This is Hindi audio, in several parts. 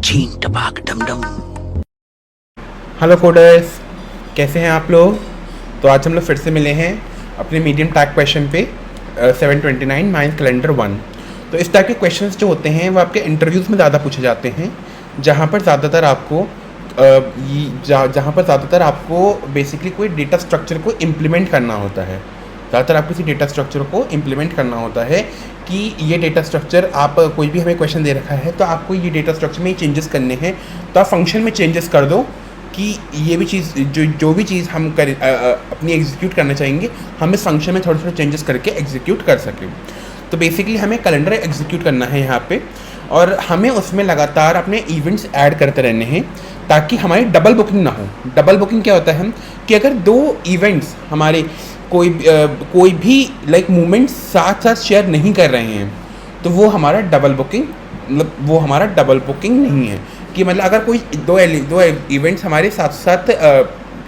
छीन टपाक डम डम। हेलो कोडर्स, कैसे हैं आप लोग। तो आज हम लोग फिर से मिले हैं अपने मीडियम टैग क्वेश्चन पे 729 माइंस कैलेंडर 1। तो इस टाइप के क्वेश्चंस जो होते हैं वो आपके इंटरव्यूज़ में ज़्यादा पूछे जाते हैं, जहाँ पर ज़्यादातर आपको बेसिकली कोई डेटा स्ट्रक्चर को इम्प्लीमेंट करना होता है। ज़्यादातर आपको किसी डेटा स्ट्रक्चर को इम्प्लीमेंट करना होता है कि ये डेटा स्ट्रक्चर आप कोई भी हमें क्वेश्चन दे रखा है तो आपको ये डेटा स्ट्रक्चर में चेंजेस करने हैं, तो आप फंक्शन में चेंजेस कर दो कि ये भी चीज़ जो भी चीज़ हम अपनी एग्जीक्यूट करना चाहेंगे हम इस फंक्शन में थोड़े थोड़े चेंजेस करके एग्जीक्यूट कर सकें। तो बेसिकली हमें कैलेंडर एग्जीक्यूट करना है यहाँ पे, और हमें उसमें लगातार अपने इवेंट्स ऐड करते रहने हैं ताकि हमारी डबल बुकिंग ना हो। डबल बुकिंग क्या होता है कि अगर दो इवेंट्स हमारे कोई भी मूवमेंट साथ साथ शेयर नहीं कर रहे हैं तो वो हमारा डबल बुकिंग नहीं है। कि मतलब अगर कोई दो इवेंट्स हमारे साथ साथ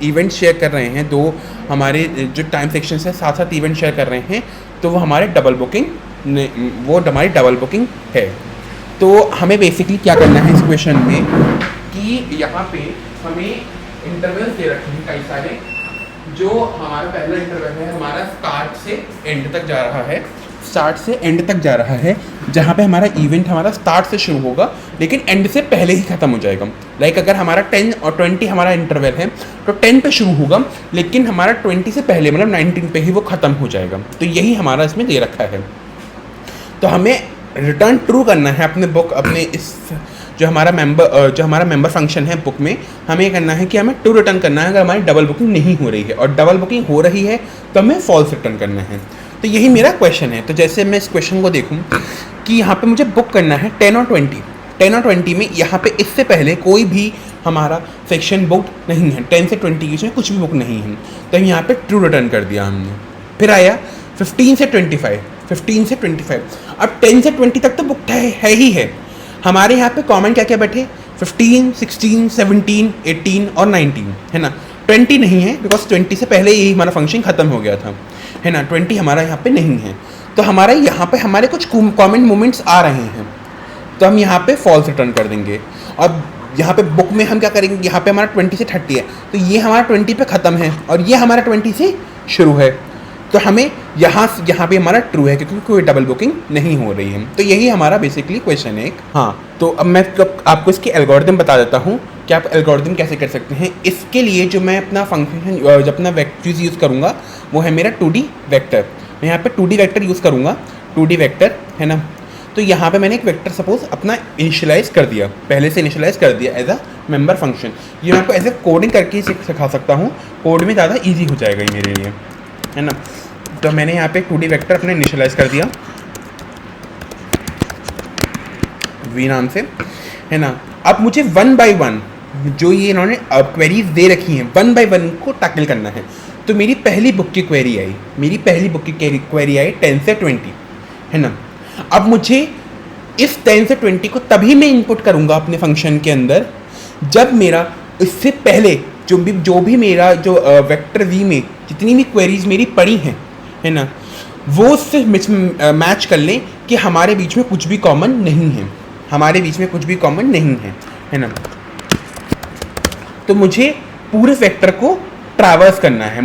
इवेंट शेयर कर रहे हैं, दो हमारे जो टाइम सेक्शंस हैं साथ साथ इवेंट शेयर कर रहे हैं, तो वो हमारी डबल बुकिंग है। तो हमें बेसिकली क्या करना है इस क्वेश्चन में कि यहाँ पे हमें इंटरवल्स दे रखे हैं कई सारे। जो हमारा पहला इंटरवल है हमारा स्टार्ट से एंड तक जा रहा है, जहाँ पे हमारा इवेंट हमारा स्टार्ट से शुरू होगा लेकिन एंड से पहले ही ख़त्म हो जाएगा। अगर हमारा 10 और 20 हमारा इंटरवल है तो 10 पे शुरू होगा लेकिन हमारा 20 से पहले मतलब 19 पे ही वो ख़त्म हो जाएगा। तो यही हमारा इसमें दे रखा है। तो हमें रिटर्न ट्रू करना है अपने इस जो हमारा मेंबर फंक्शन है बुक में, हमें करना है कि हमें ट्रू रिटर्न करना है अगर हमारी डबल बुकिंग नहीं हो रही है, और डबल बुकिंग हो रही है तो हमें फॉल्स रिटर्न करना है। तो यही मेरा क्वेश्चन है। तो जैसे मैं इस क्वेश्चन को देखूं कि यहाँ पे मुझे बुक करना है 10 और 20 में यहाँ पे इससे पहले कोई भी हमारा सेक्शन बुक नहीं है, 10 से 20 के बीच में कुछ भी बुक नहीं है, तो हम यहाँ पे ट्रू रिटर्न कर दिया हमने। फिर आया 15 से 25। अब 10 से 20 तक तो बुक है ही है। हमारे यहाँ पे कॉमन क्या क्या बैठे 15, 16, 17, 18 और 19 है ना। 20 नहीं है बिकॉज 20 से पहले ही हमारा फंक्शन ख़त्म हो गया था, है ना। 20 हमारा यहाँ पे नहीं है, तो हमारा यहाँ पे हमारे कुछ कॉमन मोमेंट्स आ रहे हैं तो हम यहाँ पे फॉल्स रिटर्न कर देंगे। और यहाँ पे बुक में हम क्या करेंगे, यहाँ पे हमारा 20 से 30 है तो ये हमारा 20 पे ख़त्म है और ये हमारा 20 से शुरू है, तो हमें यहाँ पे हमारा ट्रू है क्योंकि कोई डबल बुकिंग नहीं हो रही है। तो यही हमारा बेसिकली क्वेश्चन है। हाँ, तो अब मैं आपको इसकी एल्गोरिथम बता देता हूँ कि आप एल्गोरिथम कैसे कर सकते हैं। इसके लिए जो मैं अपना फंक्शन जो अपना चीज़ यूज़ करूँगा वो है मेरा 2D वेक्टर। मैं यहाँ पे 2D वेक्टर यूज़ करूँगा, 2D वेक्टर है ना। तो यहाँ पे मैंने एक वेक्टर सपोज अपना इनिशियलाइज़ कर दिया, पहले से इनिशियलाइज़ कर दिया एज अ मेंबर फंक्शन। ये मैं आपको एज ए कोडिंग करके सिखा सकता हूँ, कोड में ज़्यादा ईजी हो जाएगा ये मेरे लिए, है ना। तो मैंने यहाँ पे 2D वेक्टर अपने इनिशियलाइज कर दिया v नाम से, है ना। अब मुझे 1 by 1 जो ये इन्होंने क्वेरीज दे रखी हैं 1 by 1 को टैकल करना है। तो मेरी पहली बुक की क्वेरी आई 10 से 20, है ना। अब मुझे इस 10 से 20 को तभी मैं इनपुट करूँगा अपने फंक्शन के अंदर जब मेरा इससे पहले जो भी मेरा वेक्टर v में जितनी भी क्वेरीज मेरी पड़ी हैं, है ना, वो उससे मैच कर लें कि हमारे बीच में कुछ भी कॉमन नहीं है, ना। तो मुझे पूरे वेक्टर को ट्रैवर्स करना है,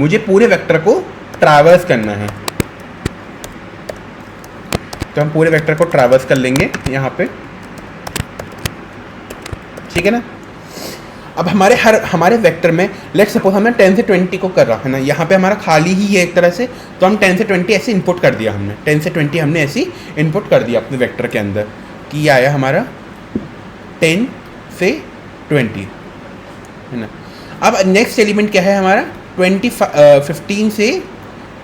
तो हम पूरे वेक्टर को ट्रैवर्स कर लेंगे यहाँ पे, ठीक है ना। अब हमारे वेक्टर में लेट्स सपोज हमने 10 से 20 को कर रहा है ना, यहाँ पे हमारा खाली ही है एक तरह से, तो हम 10 से 20 ऐसे इनपुट कर दिया हमने, 10 से 20 हमने ऐसे इनपुट कर दिया अपने वेक्टर के अंदर कि ये आया हमारा 10 से 20, है ना। अब नेक्स्ट एलिमेंट क्या है हमारा 15 से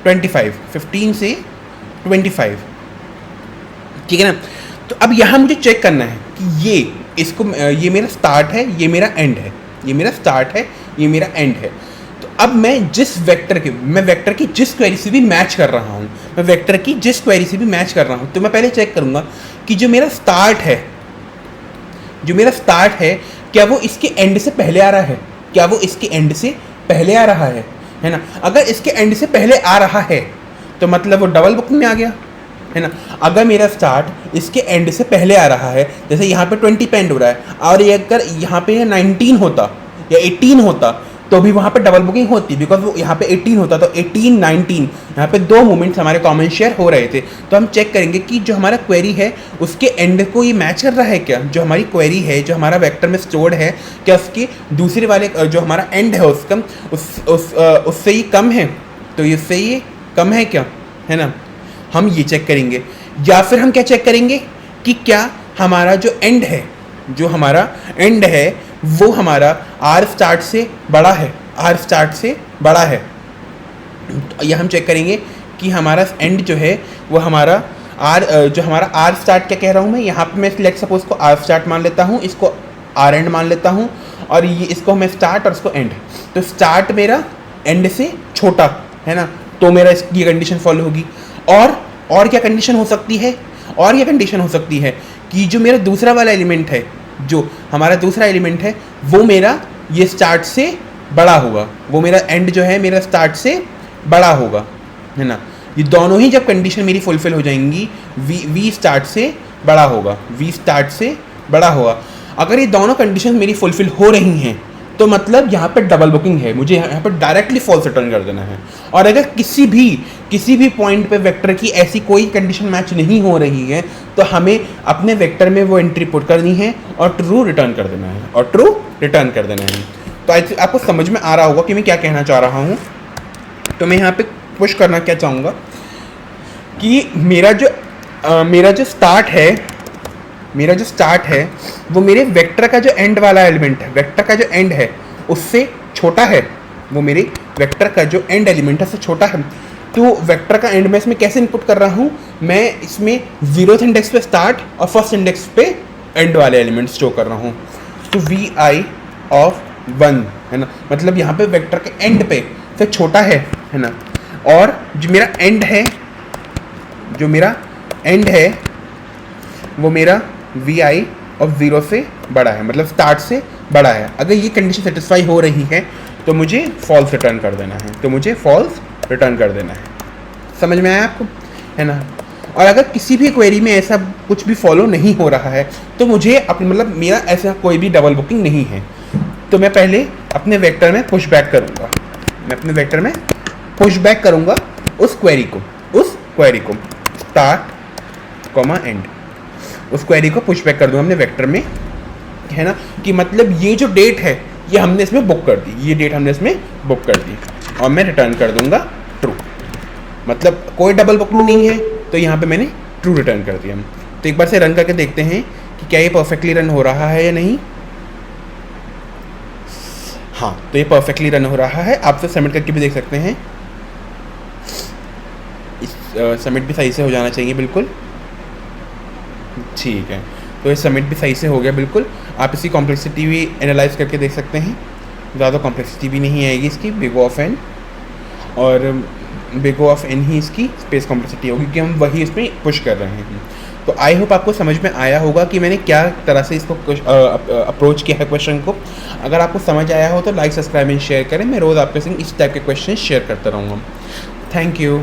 25, ठीक है ना। तो अब यहाँ मुझे चेक करना है कि ये मेरा स्टार्ट है, ये मेरा एंड है, ये मेरा एंड है। तो अब मैं वेक्टर की जिस क्वेरी से भी मैच कर रहा हूँ, तो मैं पहले चेक करूँगा कि जो मेरा स्टार्ट है क्या वो इसके एंड से पहले आ रहा है, है ना। अगर इसके एंड से पहले आ रहा है तो मतलब वो डबल बुकिंग में आ गया, है ना। अगर मेरा स्टार्ट इसके एंड से पहले आ रहा है, जैसे यहाँ पे 20 पे एंड हो रहा है, और ये अगर यहाँ पे 19 होता या 18 होता तो भी वहाँ पे डबल बुकिंग होती, बिकॉज वो यहाँ पे 18 होता तो 18 19 यहाँ पे दो मोमेंट्स हमारे कॉमन शेयर हो रहे थे। तो हम चेक करेंगे कि जो हमारा क्वेरी है उसके एंड को ये मैच कर रहा है क्या, जो हमारी क्वेरी है जो हमारा वेक्टर में स्टोर्ड है क्या उसके दूसरे वाले जो हमारा एंड है उसका उससे ये कम है, तो इससे ये कम है क्या, है ना। हम ये चेक करेंगे, या फिर हम क्या चेक करेंगे कि क्या हमारा जो एंड है, जो हमारा एंड है वो हमारा आर स्टार्ट से बड़ा है, आर स्टार्ट से बड़ा है। तो यह हम चेक करेंगे कि हमारा एंड जो है वो हमारा आर जो हमारा आर स्टार्ट क्या कह रहा हूँ मैं यहाँ पे, मैं लेट सपोज को आर स्टार्ट मान लेता हूँ, इसको आर एंड मान लेता हूँ, और ये इसको मैं स्टार्ट और इसको एंड। तो स्टार्ट मेरा एंड से छोटा है ना, तो मेरा ये कंडीशन फॉलो होगी। और क्या कंडीशन हो सकती है, और क्या कंडीशन हो सकती है कि जो मेरा दूसरा वाला एलिमेंट है, जो हमारा दूसरा एलिमेंट है वो मेरा ये स्टार्ट से बड़ा होगा, वो मेरा एंड जो है मेरा स्टार्ट से बड़ा होगा, है ना। ये दोनों ही जब कंडीशन मेरी फुलफिल हो जाएंगी, वी स्टार्ट से बड़ा होगा, वी स्टार्ट से बड़ा होगा। अगर ये दोनों कंडीशन मेरी फुलफिल हो रही हैं तो मतलब यहाँ पे डबल बुकिंग है, मुझे यहाँ पे डायरेक्टली फॉल्स रिटर्न कर देना है। और अगर किसी भी पॉइंट पे वेक्टर की ऐसी कोई कंडीशन मैच नहीं हो रही है तो हमें अपने वेक्टर में वो एंट्री पुट करनी है और ट्रू रिटर्न कर देना है, और ट्रू रिटर्न कर देना है। तो आपको समझ में आ रहा होगा कि मैं क्या कहना चाह रहा हूँ। तो मैं यहाँ पे पुश करना क्या चाहूँगा कि मेरा जो स्टार्ट है वो मेरे वेक्टर का जो एंड वाला एलिमेंट है, वेक्टर का जो एंड है उससे छोटा है, वो मेरे वेक्टर का जो एंड एलिमेंट है उससे छोटा है। तो वेक्टर का एंड मैं इसमें कैसे इनपुट कर रहा हूँ, मैं इसमें 0th इंडेक्स पे स्टार्ट और फर्स्ट इंडेक्स पे एंड वाले एलिमेंट स्टोर कर रहा हूँ। तो vi ऑफ 1 है ना, मतलब यहाँ पे वेक्टर के एंड पे से छोटा है ना, और जो मेरा एंड है वो मेरा vi ऑफ 0 से बड़ा है, मतलब स्टार्ट से बड़ा है। अगर ये कंडीशन सेटिस्फाई हो रही है तो मुझे फॉल्स रिटर्न कर देना है, समझ में आया आपको, है ना। और अगर किसी भी क्वेरी में ऐसा कुछ भी फॉलो नहीं हो रहा है तो मुझे अपने मतलब मेरा ऐसा कोई भी डबल बुकिंग नहीं है, तो मैं पहले अपने वेक्टर में पुश बैक करूँगा, उस क्वेरी को स्टार्ट कॉमा एंड, उस क्वेरी को पुश बैक कर दूँगा अपने वेक्टर में, है ना। कि मतलब ये जो डेट है ये हमने इसमें बुक कर दी, और मैं रिटर्न कर दूंगा ट्रू, मतलब कोई डबल बुकिंग नहीं है, तो यहाँ पे मैंने ट्रू रिटर्न कर दिया। तो एक बार से रन करके देखते हैं कि क्या ये परफेक्टली रन हो रहा है या नहीं। हाँ, तो ये परफेक्टली रन हो रहा है। आप तो सबमिट करके भी देख सकते हैं, सबमिट भी सही से हो जाना चाहिए, बिल्कुल ठीक है। तो ये सबमिट भी सही से हो गया बिल्कुल। आप इसकी कॉम्प्लेक्सिटी भी एनालाइज करके देख सकते हैं, ज़्यादा कॉम्प्लेक्सिटी भी नहीं आएगी इसकी, बिग ऑफ एन, और बिग ऑफ एन ही इसकी स्पेस कॉम्प्लेक्सिटी होगी क्योंकि हम वही इसमें पुश कर रहे हैं। तो आई होप आपको समझ में आया होगा कि मैंने क्या तरह से इसको अप्रोच किया है क्वेश्चन को। अगर आपको समझ आया हो तो लाइक, सब्सक्राइब एंड शेयर करें। मैं रोज़ आपके संग इस टाइप के क्वेश्चन शेयर करता रहूँगा। Thank you.